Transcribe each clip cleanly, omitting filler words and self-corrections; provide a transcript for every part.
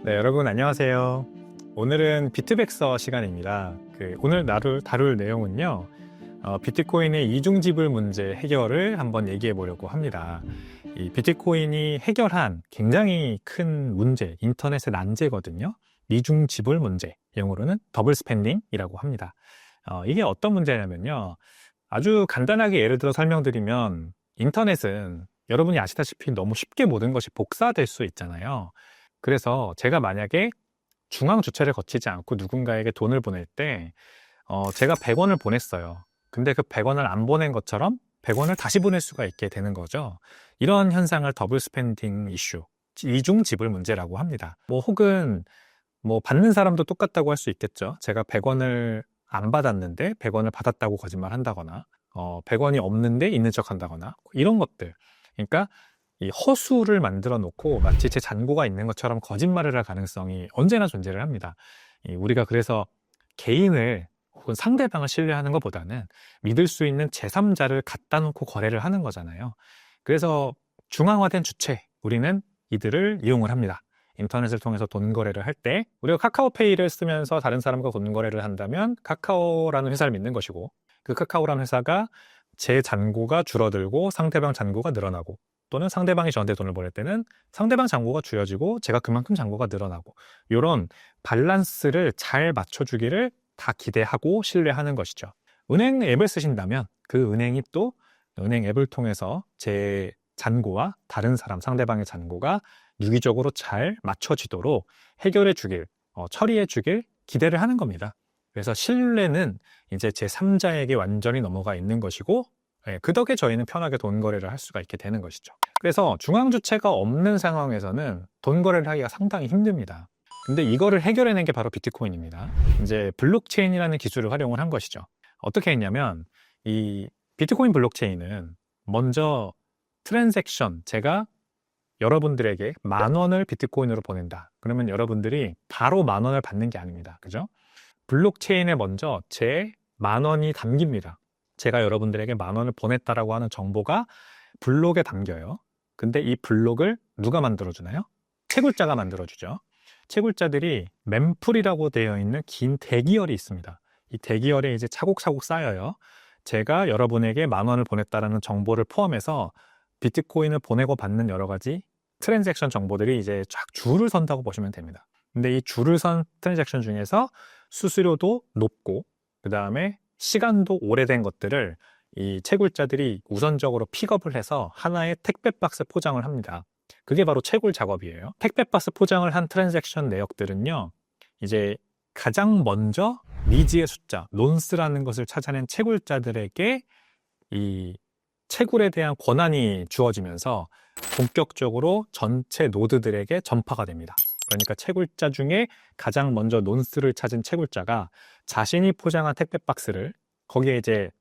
네, 여러분 안녕하세요. 오늘은 비트백서 시간입니다. 오늘 다룰 내용은요, 비트코인의 이중지불 문제 해결을 한번 얘기해 보려고 합니다. 이 비트코인이 해결한 굉장히 큰 문제, 인터넷의 난제거든요. 이중지불 문제, 영어로는 더블 스pen딩이라고 합니다. 이게 어떤 문제냐면요, 아주 간단하게 예를 들어 설명드리면, 인터넷은 여러분이 아시다시피 너무 쉽게 모든 것이 복사될 수 있잖아요. 그래서 제가 만약에 중앙 주체를 거치지 않고 누군가에게 돈을 보낼 때 제가 100원을 보냈어요. 근데 그 100원을 안 보낸 것처럼 100원을 다시 보낼 수가 있게 되는 거죠. 이런 현상을 더블 스pen딩 이슈, 이중 지불 문제라고 합니다. 혹은 받는 사람도 똑같다고 할 수 있겠죠. 제가 100원을 안 받았는데 100원을 받았다고 거짓말 한다거나 100원이 없는데 있는 척 한다거나 이런 것들. 그러니까 이 허수를 만들어 놓고 마치 제 잔고가 있는 것처럼 거짓말을 할 가능성이 언제나 존재를 합니다. 우리가 그래서 개인을 혹은 상대방을 신뢰하는 것보다는 믿을 수 있는 제3자를 갖다 놓고 거래를 하는 거잖아요. 그래서 중앙화된 주체, 우리는 이들을 이용을 합니다. 인터넷을 통해서 돈 거래를 할 때 우리가 카카오페이를 쓰면서 다른 사람과 돈 거래를 한다면 카카오라는 회사를 믿는 것이고, 그 카카오라는 회사가 제 잔고가 줄어들고 상대방 잔고가 늘어나고, 또는 상대방이 저한테 돈을 보낼 때는 상대방 잔고가 줄여지고 제가 그만큼 잔고가 늘어나고, 이런 밸런스를 잘 맞춰주기를 다 기대하고 신뢰하는 것이죠. 은행 앱을 쓰신다면 그 은행이 또 은행 앱을 통해서 제 잔고와 다른 사람, 상대방의 잔고가 유기적으로 잘 맞춰지도록 해결해 주길, 처리해 주길 기대를 하는 겁니다. 그래서 신뢰는 이제 제3자에게 완전히 넘어가 있는 것이고, 그 덕에 저희는 편하게 돈 거래를 할 수가 있게 되는 것이죠. 그래서 중앙 주체가 없는 상황에서는 돈 거래를 하기가 상당히 힘듭니다. 근데 이거를 해결해낸 게 바로 비트코인입니다. 이제 블록체인이라는 기술을 활용을 한 것이죠. 어떻게 했냐면, 이 비트코인 블록체인은 먼저 트랜잭션, 제가 여러분들에게 10,000원을 비트코인으로 보낸다. 그러면 여러분들이 바로 10,000원을 받는 게 아닙니다. 그죠? 블록체인에 먼저 제 10,000원이 담깁니다. 제가 여러분들에게 10,000원을 보냈다라고 하는 정보가 블록에 담겨요. 근데 이 블록을 누가 만들어주나요? 채굴자가 만들어주죠. 채굴자들이 멤풀이라고 되어 있는 긴 대기열이 있습니다. 이 대기열에 이제 차곡차곡 쌓여요. 제가 여러분에게 10,000원을 보냈다라는 정보를 포함해서 비트코인을 보내고 받는 여러 가지 트랜잭션 정보들이 이제 쫙 줄을 선다고 보시면 됩니다. 근데 이 줄을 선 트랜잭션 중에서 수수료도 높고, 그 다음에 시간도 오래된 것들을 이 채굴자들이 우선적으로 픽업을 해서 하나의 택배 박스 포장을 합니다. 그게 바로 채굴 작업이에요. 택배 박스 포장을 한 트랜잭션 내역들은요, 이제 가장 먼저 니즈의 숫자, 논스라는 것을 찾아낸 채굴자들에게 이 채굴에 대한 권한이 주어지면서 본격적으로 전체 노드들에게 전파가 됩니다. 그러니까 채굴자 중에 가장 먼저 논스를 찾은 채굴자가 자신이 포장한 택배 박스를, 거기에 이제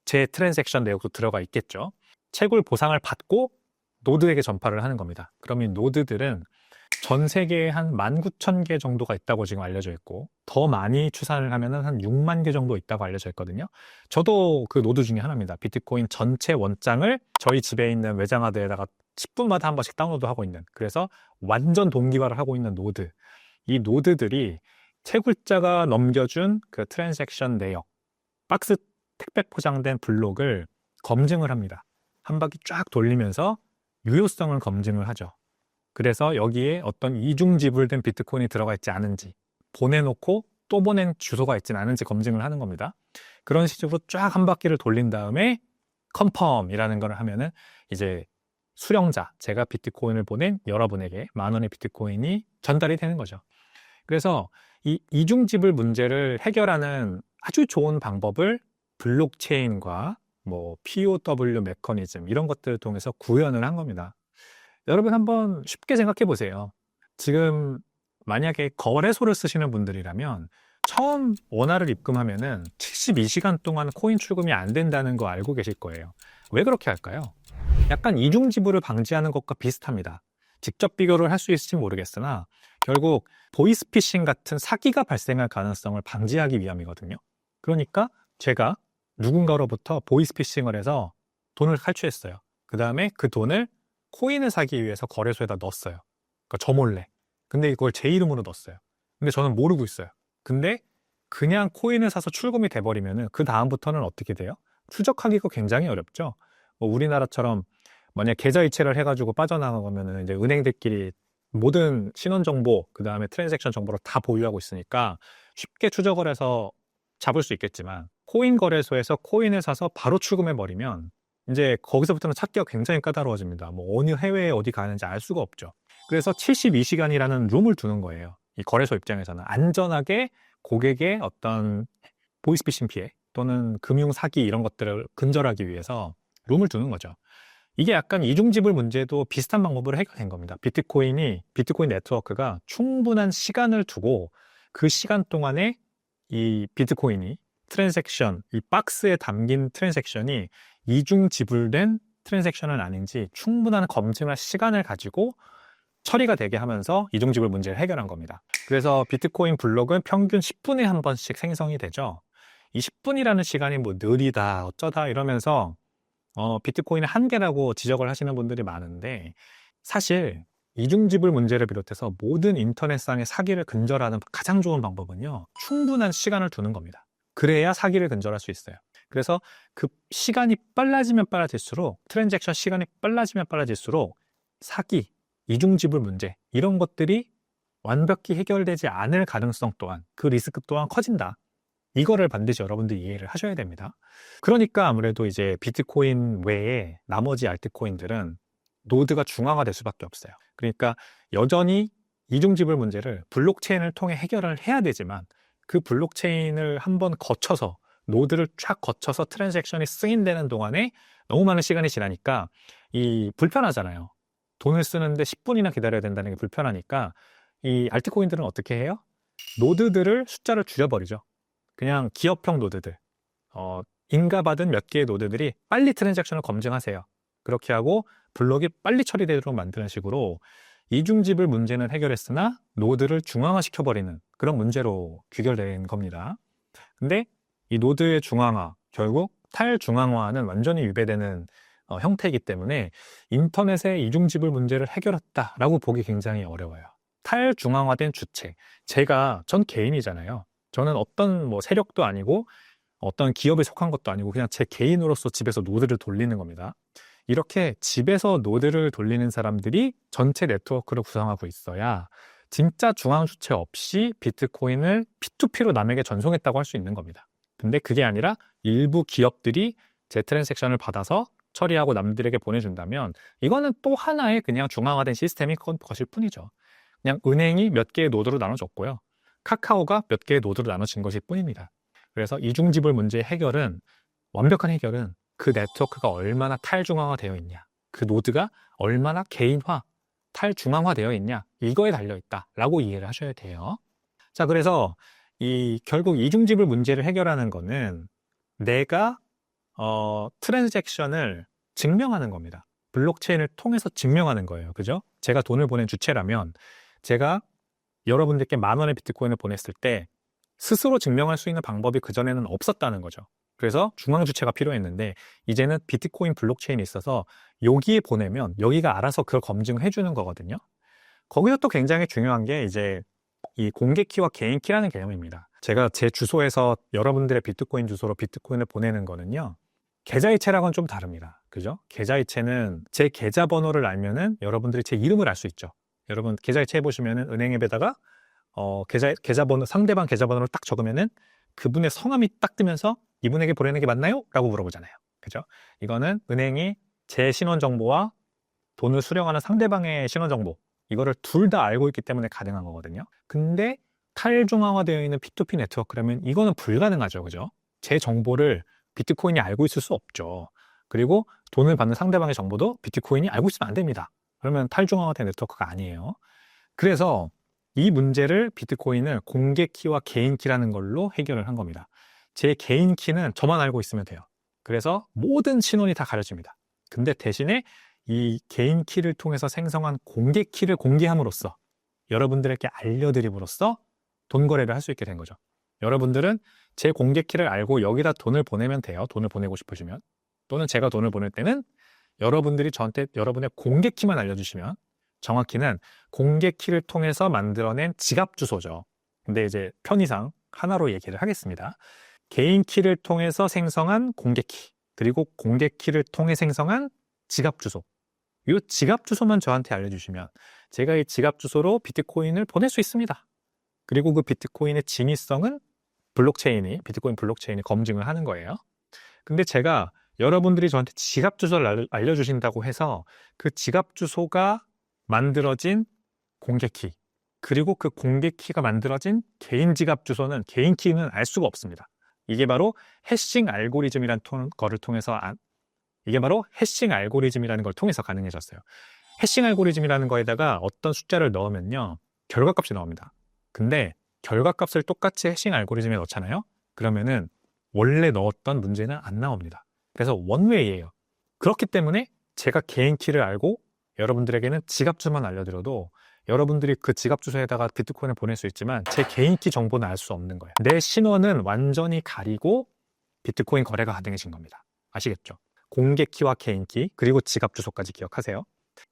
제 트랜잭션 내역도 들어가 있겠죠. 채굴 보상을 받고 노드에게 전파를 하는 겁니다. 그럼 이 노드들은 전 세계에 한 19,000개 정도가 있다고 지금 알려져 있고, 더 많이 추산을 하면 한 6만 개 정도 있다고 알려져 있거든요. 저도 그 노드 중에 하나입니다. 비트코인 전체 원장을 저희 집에 있는 외장하드에다가 10분마다 한 번씩 다운로드하고 있는, 그래서 완전 동기화를 하고 있는 노드. 이 노드들이 채굴자가 넘겨준 그 트랜잭션 내역, 박스 택배 포장된 블록을 검증을 합니다. 한 바퀴 쫙 돌리면서 유효성을 검증을 하죠. 그래서 여기에 어떤 이중지불된 비트코인이 들어가 있지 않은지, 보내놓고 또 보낸 주소가 있지는 않은지 검증을 하는 겁니다. 그런 식으로 쫙 한 바퀴를 돌린 다음에 컨펌이라는 걸 하면은 이제 수령자, 제가 비트코인을 보낸 여러분에게 10,000원의 비트코인이 전달이 되는 거죠. 그래서 이 이중지불 문제를 해결하는 아주 좋은 방법을 블록체인과 POW 메커니즘, 이런 것들을 통해서 구현을 한 겁니다. 여러분 한번 쉽게 생각해 보세요. 지금 만약에 거래소를 쓰시는 분들이라면 처음 원화를 입금하면은 72시간 동안 코인 출금이 안 된다는 거 알고 계실 거예요. 왜 그렇게 할까요? 약간 이중지불을 방지하는 것과 비슷합니다. 직접 비교를 할 수 있을지 모르겠으나 결국 보이스피싱 같은 사기가 발생할 가능성을 방지하기 위함이거든요. 그러니까 제가 누군가로부터 보이스피싱을 해서 돈을 탈취했어요. 그 다음에 그 돈을 코인을 사기 위해서 거래소에다 넣었어요. 그러니까 저 몰래. 근데 이걸 제 이름으로 넣었어요. 근데 저는 모르고 있어요. 근데 그냥 코인을 사서 출금이 돼버리면은 그 다음부터는 어떻게 돼요? 추적하기가 굉장히 어렵죠. 뭐 우리나라처럼 만약 계좌 이체를 해가지고 빠져나가면은 이제 은행들끼리 모든 신원 정보, 그 다음에 트랜잭션 정보를 다 보유하고 있으니까 쉽게 추적을 해서 잡을 수 있겠지만, 코인 거래소에서 코인을 사서 바로 출금해 버리면 이제 거기서부터는 찾기가 굉장히 까다로워집니다. 뭐 어느 해외에 어디 가는지 알 수가 없죠. 그래서 72시간이라는 룸을 두는 거예요. 이 거래소 입장에서는 안전하게 고객의 어떤 보이스피싱 피해 또는 금융 사기 이런 것들을 근절하기 위해서 룸을 두는 거죠. 이게 약간 이중지불 문제도 비슷한 방법으로 해결된 겁니다. 비트코인 네트워크가 충분한 시간을 두고 그 시간 동안에 이 비트코인이 트랜잭션, 이 박스에 담긴 트랜잭션이 이중 지불된 트랜잭션은 아닌지 충분한 검증할 시간을 가지고 처리가 되게 하면서 이중 지불 문제를 해결한 겁니다. 그래서 비트코인 블록은 평균 10분에 한 번씩 생성이 되죠. 이 10분이라는 시간이 뭐 느리다 어쩌다 이러면서 비트코인의 한계라고 지적을 하시는 분들이 많은데, 사실 이중지불 문제를 비롯해서 모든 인터넷상의 사기를 근절하는 가장 좋은 방법은요, 충분한 시간을 두는 겁니다. 그래야 사기를 근절할 수 있어요. 그래서 그 시간이 빨라지면 빨라질수록, 트랜잭션 시간이 빨라지면 빨라질수록 사기, 이중지불 문제 이런 것들이 완벽히 해결되지 않을 가능성 또한, 그 리스크 또한 커진다. 이거를 반드시 여러분들이 이해를 하셔야 됩니다. 그러니까 아무래도 이제 비트코인 외에 나머지 알트코인들은 노드가 중앙화될 수밖에 없어요. 그러니까 여전히 이중지불 문제를 블록체인을 통해 해결을 해야 되지만, 그 블록체인을 한번 거쳐서, 노드를 쫙 거쳐서 트랜잭션이 승인되는 동안에 너무 많은 시간이 지나니까 이 불편하잖아요. 돈을 쓰는데 10분이나 기다려야 된다는 게 불편하니까 이 알트코인들은 어떻게 해요? 노드들을 숫자를 줄여버리죠. 그냥 기업형 노드들, 인가받은 몇 개의 노드들이 빨리 트랜잭션을 검증하세요. 그렇게 하고 블록이 빨리 처리되도록 만드는 식으로 이중지불 문제는 해결했으나 노드를 중앙화시켜버리는 그런 문제로 귀결된 겁니다. 근데 이 노드의 중앙화, 결국 탈중앙화는 완전히 위배되는 형태이기 때문에 인터넷의 이중지불 문제를 해결했다라고 보기 굉장히 어려워요. 탈중앙화된 주체, 전 개인이잖아요. 저는 어떤 뭐 세력도 아니고 어떤 기업에 속한 것도 아니고 그냥 제 개인으로서 집에서 노드를 돌리는 겁니다. 이렇게 집에서 노드를 돌리는 사람들이 전체 네트워크를 구성하고 있어야 진짜 중앙 주체 없이 비트코인을 P2P로 남에게 전송했다고 할 수 있는 겁니다. 근데 그게 아니라 일부 기업들이 제 트랜잭션을 받아서 처리하고 남들에게 보내준다면 이거는 또 하나의 그냥 중앙화된 시스템이 것일 뿐이죠. 그냥 은행이 몇 개의 노드로 나눠줬고요. 카카오가 몇 개의 노드로 나눠진 것일 뿐입니다. 그래서 이중지불 문제의 완벽한 해결은 그 네트워크가 얼마나 탈중앙화되어 있냐, 그 노드가 얼마나 개인화, 탈중앙화되어 있냐, 이거에 달려있다라고 이해를 하셔야 돼요. 자, 그래서 결국 이중지불 문제를 해결하는 거는 내가 트랜잭션을 증명하는 겁니다. 블록체인을 통해서 증명하는 거예요. 그죠? 제가 돈을 보낸 주체라면 제가 여러분들께 10,000원의 비트코인을 보냈을 때 스스로 증명할 수 있는 방법이 그전에는 없었다는 거죠. 그래서 중앙 주체가 필요했는데 이제는 비트코인 블록체인이 있어서 여기에 보내면 여기가 알아서 그걸 검증해 주는 거거든요. 거기서 또 굉장히 중요한 게 이제 이 공개 키와 개인 키라는 개념입니다. 제가 제 주소에서 여러분들의 비트코인 주소로 비트코인을 보내는 거는요, 계좌이체랑은 좀 다릅니다. 그죠? 계좌이체는 제 계좌번호를 알면은 여러분들이 제 이름을 알 수 있죠. 여러분 계좌이체 해보시면은 은행 앱에다가 계좌번호, 상대방 계좌번호를 딱 적으면은 그분의 성함이 딱 뜨면서 이분에게 보내는 게 맞나요? 라고 물어보잖아요. 그죠? 이거는 은행이 제 신원정보와 돈을 수령하는 상대방의 신원정보, 이거를 둘 다 알고 있기 때문에 가능한 거거든요. 근데 탈중앙화되어 있는 P2P 네트워크라면 이거는 불가능하죠. 그죠? 제 정보를 비트코인이 알고 있을 수 없죠. 그리고 돈을 받는 상대방의 정보도 비트코인이 알고 있으면 안 됩니다. 그러면 탈중앙화된 네트워크가 아니에요. 그래서 이 문제를 비트코인을 공개 키와 개인 키라는 걸로 해결을 한 겁니다. 제 개인 키는 저만 알고 있으면 돼요. 그래서 모든 신원이 다 가려집니다. 근데 대신에 이 개인 키를 통해서 생성한 공개 키를 공개함으로써, 여러분들에게 알려드림으로써 돈 거래를 할 수 있게 된 거죠. 여러분들은 제 공개 키를 알고 여기다 돈을 보내면 돼요. 돈을 보내고 싶으시면. 또는 제가 돈을 보낼 때는 여러분들이 저한테 여러분의 공개 키만 알려주시면 정확히는 공개 키를 통해서 만들어낸 지갑 주소죠. 근데 이제 편의상 하나로 얘기를 하겠습니다. 개인 키를 통해서 생성한 공개 키, 그리고 공개 키를 통해 생성한 지갑 주소. 이 지갑 주소만 저한테 알려주시면 제가 이 지갑 주소로 비트코인을 보낼 수 있습니다. 그리고 그 비트코인의 진위성은 비트코인 블록체인이 검증을 하는 거예요. 근데 제가 여러분들이 저한테 지갑 주소를 알려주신다고 해서 그 지갑 주소가 만들어진 공개 키, 그리고 그 공개 키가 만들어진 개인 지갑 주소는, 개인 키는 알 수가 없습니다. 이게 바로 해싱 알고리즘이라는 거를 통해서 이게 바로 해싱 알고리즘이라는 걸 통해서 가능해졌어요. 해싱 알고리즘이라는 거에다가 어떤 숫자를 넣으면요, 결과값이 나옵니다. 근데 결과값을 똑같이 해싱 알고리즘에 넣잖아요. 그러면은 원래 넣었던 문제는 안 나옵니다. 그래서 원웨이예요. 그렇기 때문에 제가 개인 키를 알고 여러분들에게는 지갑 주소만 알려드려도 여러분들이 그 지갑 주소에다가 비트코인을 보낼 수 있지만 제 개인 키 정보는 알 수 없는 거예요. 내 신원은 완전히 가리고 비트코인 거래가 가능해진 겁니다. 아시겠죠? 공개 키와 개인 키, 그리고 지갑 주소까지 기억하세요.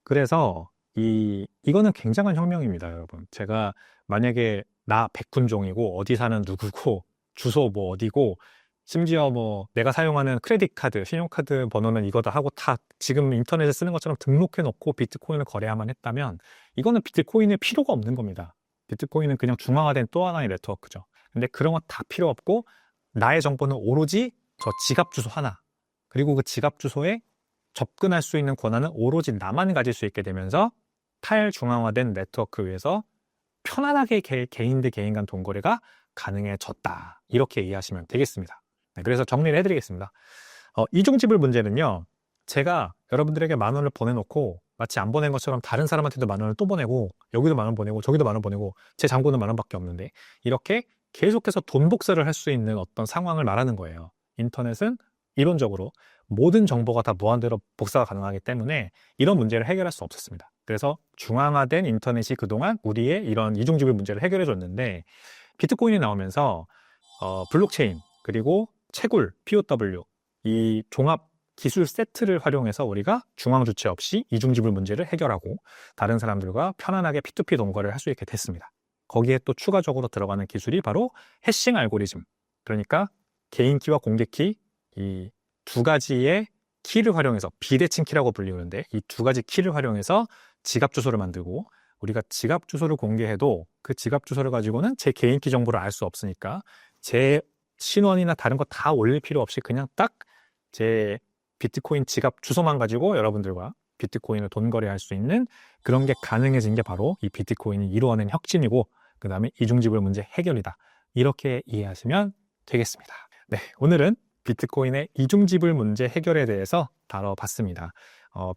그래서 이거는 굉장한 혁명입니다, 여러분. 제가 만약에 나 백훈종이고 어디 사는 누구고 주소 뭐 어디고 심지어 뭐 내가 사용하는 크레딧 카드, 신용카드 번호는 이거다 하고 다 지금 인터넷에 쓰는 것처럼 등록해 놓고 비트코인을 거래야만 했다면 이거는 비트코인의 필요가 없는 겁니다. 비트코인은 그냥 중앙화된 또 하나의 네트워크죠. 근데 그런 거 다 필요 없고 나의 정보는 오로지 저 지갑 주소 하나, 그리고 그 지갑 주소에 접근할 수 있는 권한은 오로지 나만 가질 수 있게 되면서 탈중앙화된 네트워크 위에서 편안하게 개인 대 개인 간 돈거래가 가능해졌다. 이렇게 이해하시면 되겠습니다. 네, 그래서 정리를 해드리겠습니다. 이중지불 문제는요, 제가 여러분들에게 10,000원을 보내놓고 마치 안 보낸 것처럼 다른 사람한테도 10,000원을 또 보내고 여기도 10,000원 보내고 저기도 10,000원 보내고 제 잔고는 10,000원밖에 없는데 이렇게 계속해서 돈 복사를 할 수 있는 어떤 상황을 말하는 거예요. 인터넷은 이론적으로 모든 정보가 다 무한대로 복사가 가능하기 때문에 이런 문제를 해결할 수 없었습니다. 그래서 중앙화된 인터넷이 그동안 우리의 이런 이중지불 문제를 해결해 줬는데 비트코인이 나오면서 블록체인 그리고 채굴, POW 이 종합 기술 세트를 활용해서 우리가 중앙 주체 없이 이중지불 문제를 해결하고 다른 사람들과 편안하게 P2P 동거래를 할 수 있게 됐습니다. 거기에 또 추가적으로 들어가는 기술이 바로 해싱 알고리즘, 그러니까 개인 키와 공개 키, 이 두 가지의 키를 활용해서 비대칭 키라고 불리는데 이 두 가지 키를 활용해서 지갑 주소를 만들고, 우리가 지갑 주소를 공개해도 그 지갑 주소를 가지고는 제 개인 키 정보를 알 수 없으니까 제 신원이나 다른 거 다 올릴 필요 없이 그냥 딱 제 비트코인 지갑 주소만 가지고 여러분들과 비트코인을 돈 거래할 수 있는 그런 게 가능해진 게 바로 이 비트코인이 이루어낸 혁신이고, 그 다음에 이중지불 문제 해결이다. 이렇게 이해하시면 되겠습니다. 네, 오늘은 비트코인의 이중지불 문제 해결에 대해서 다뤄봤습니다.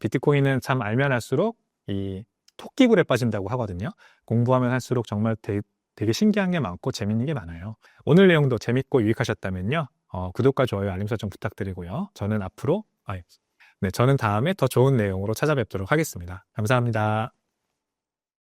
비트코인은 참 알면 할수록 이 토끼불에 빠진다고 하거든요. 공부하면 할수록 정말 되게 신기한 게 많고 재밌는 게 많아요. 오늘 내용도 재밌고 유익하셨다면요, 구독과 좋아요, 알림 설정 부탁드리고요. 저는 다음에 더 좋은 내용으로 찾아뵙도록 하겠습니다. 감사합니다.